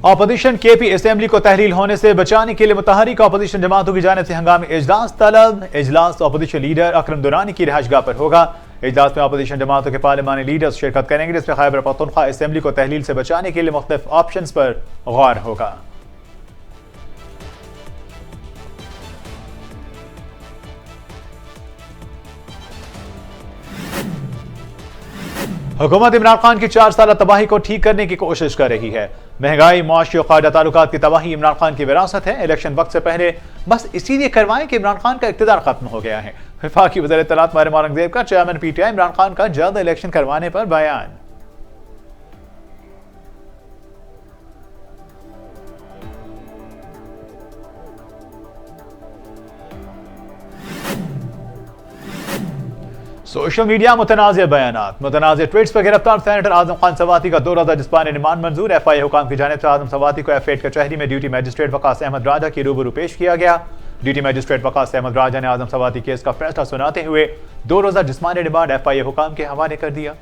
Opposition KP assembly को तहरील होने से बचाने के लिए मुतहरिक अपोजिशन जमातों की जानिब से हंगामी इजलास तलब। इजलास अपोजिशन लीडर अकरम दुरानी की रिहाइशगाह पर होगा। इजलास में अपोजिशन जमातों के पार्लिमानी लीडर्स शिरकत करेंगे, जिसमें खैबर पख्तूनख्वा असेंबली को तहलील से बचाने के लिए मुख्तलिफ ऑप्शंस पर गौर होगा। हुकूमत इमरान खान की 4 साल तबाही को ठीक करने की कोशिश कर रही है। महंगाई, मुआशी और कायदा ताल्लुकात की तबाही इमरान खान की विरासत है। इलेक्शन वक्त से पहले बस इसीलिए करवाएं कि इमरान खान का इक़्तिदार खत्म हो गया है। वफाकी वज़ीर इत्तलात माहिर औरंगजेब का चेयरमैन PTI इमरान खान का जल्द इलेक्शन करवाने पर बयान। सोशल मीडिया मुतनाज़िर बयानात, मुतनाज़िर ट्वीट्स पर गिरफ्तार सेनेटर आजम खान सवाती का 2 रोज़ा जिस्मानी रिमांड मंजूर। FI हुकाम की जानिब से आजम सवाती को F8 कचहरी में ड्यूटी मजिस्ट्रेट वकास अहमद राजा की रूबरू पेश किया गया। ड्यूटी मजिस्ट्रेट वकास अहमद राजा ने आजम सवाती केस का फैसला सुनाते हुए 2 रोज़ा जिस्मानी रिमांड FI हुकाम के हवाले कर दिया।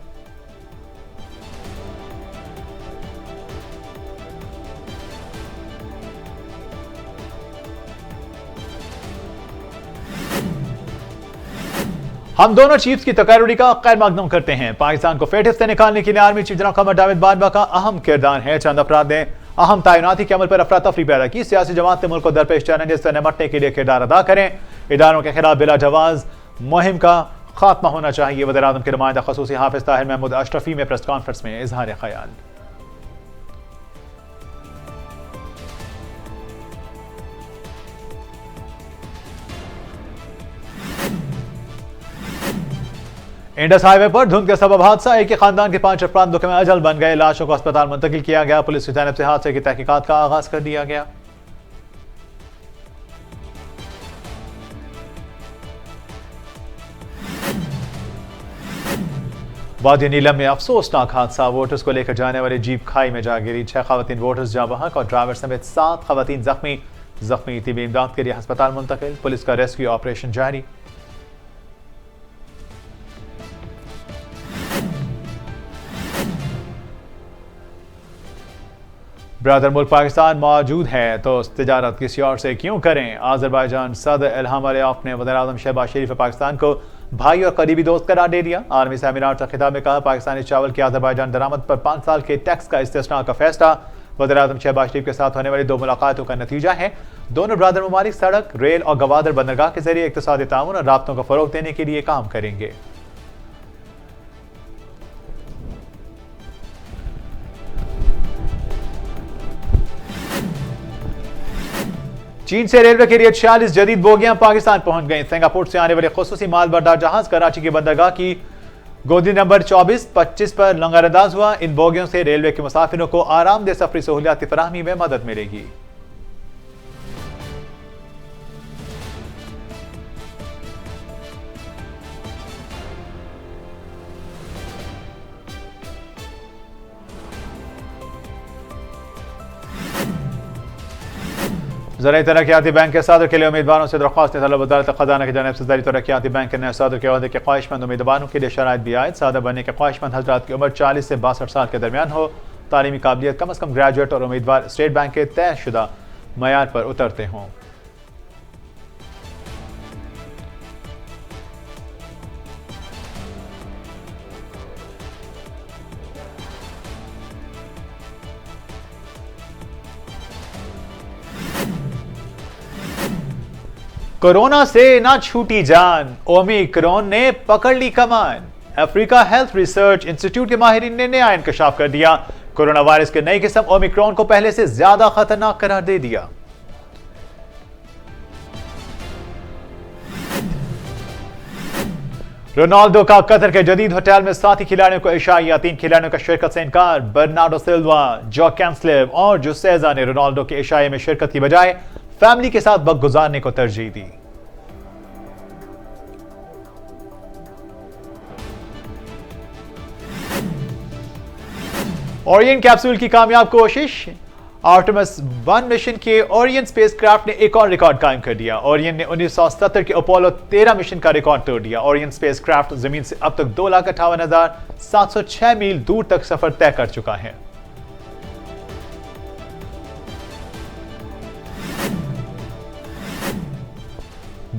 हम दोनों चीफ्स की तकर्रुरी का खैर मकदम करते हैं। पाकिस्तान को फेटिव से निकालने के लिए army chief general Qamar Javed Bajwa का अहम किरदार है। चंद अफराद ने अहम तैनाती के अमल पर अफरा तफरी पैदा की। सियासी जमात मुल्क को दरपेश चैलेंजेस से निपटने के लिए किरदार अदा करें। इदारों के खिलाफ बिला जवाज मुहिम का खात्मा होना चाहिए। वज़ीर आज़म के नुमाइंदा ख़ुसूसी हाफिज ताहिर महमूद अशरफी में प्रेस कॉन्फ्रेंस में इजहार ख्याल। इंडस हाईवे पर धुंध के सबब हादसा, एक ही खानदान के 5 अफराद दुख में अजल बन गए। लाशों को अस्पताल मुंतकिल किया गया। पुलिस की जानिब से हादसे की तहकीकात का आगाज कर दिया गया। वादी नीलम में अफसोसनाक हादसा, वोटर्स को लेकर जाने वाली जीप खाई में जा गिरी। 6 खवातीन वोटर्स जहां बहक और ड्राइवर समेत 7 खवातीन जख्मी तिबी इमदाद के लिए अस्पताल मुंतकिल। पुलिस का रेस्क्यू ऑपरेशन जारी। ब्रदर मुल्क पाकिस्तान मौजूद है तो तिजारत किसी और से क्यों करें। अज़रबैजान सदर इल्हाम अलियव ने वज़ीर आज़म शहबाज शरीफ पाकिस्तान को भाई और करीबी दोस्त करार दे दिया। आर्मी से अमीरात से खिताब में कहा, पाकिस्तानी चावल की अज़रबैजान दरामद पर 5 साल के टैक्स का इस्तिस्ना का फैसला वज़ीर आज़म शहबाज शरीफ के साथ होने वाली 2 मुलाकातों का नतीजा है। दोनों ब्रदर ममालिक सड़क, रेल और गवादर बंदरगाह के जरिए इक़्तिसादी ताउन और राब्तों को फ़रोग़ देने के लिए काम करेंगे। चीन से रेलवे के लिए 46 जदीद बोगियां पाकिस्तान पहुंच गई। सिंगापुर से आने वाले खुसूसी माल बरदार जहाज कराची के बंदरगाह की गोदी नंबर 24-25 पर लंगरअंदाज हुआ। इन बोगियों से रेलवे के मुसाफिरों को आरामदेह सफरी सहूलियात की फराहमी में मदद मिलेगी। ज़राई तरक्याती बैंक के सदर के लिए उम्मीदवारों से दरख्वास्त तलब। वज़ारत ख़ज़ाना की जानिब से ज़राई तरक्याती बैंक के नए सदर के ओहदे के ख्वाहिशमंद उम्मीदवारों के लिए शराइत भी आयत। सदर बनने के ख्वाहिशमंद हज़रात की उम्र 40 से 62 साल के दरमियान हो। तालीमी काबिलियत कम अज़ कम ग्रेजुएट और उम्मीदवार स्टेट बैंक के तयशुदा मयार पर उतरते हों। कोरोना से ना छूटी जान, ओमिक्रॉन ने पकड़ ली कमान। अफ्रीका हेल्थ रिसर्च इंस्टीट्यूट के माहिरीन ने नया इंकशाफ कर दिया। कोरोना वायरस के नई किस्म ओमिक्रॉन को पहले से ज्यादा खतरनाक करार दे दिया। रोनाल्डो का कतर के जदीद होटल में साथी खिलाड़ियों को इशाया। 3 खिलाड़ियों का शिरकत से इनकार। बर्नार्डो सिल्वा, जो कैंसलेव और जोसेजा ने रोनाल्डो के इशाये में शिरकत की बजाय फैमिली के साथ वक्त गुजारने को तरजीह दी। ओरियन कैप्सूल की कामयाब कोशिश। आर्टेमिस 1 मिशन के ओरियन स्पेसक्राफ्ट ने एक और रिकॉर्ड कायम कर दिया। ओरियन ने 1970 के अपोलो 13 मिशन का रिकॉर्ड तोड़ दिया। ओरियन स्पेसक्राफ्ट जमीन से अब तक 2,58,706 मील दूर तक सफर तय कर चुका है।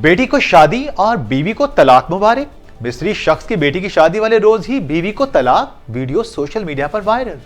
बेटी को शादी और बीवी को तलाक मुबारक। मिस्री शख्स की बेटी की शादी वाले रोज ही बीवी को तलाक, वीडियो सोशल मीडिया पर वायरल।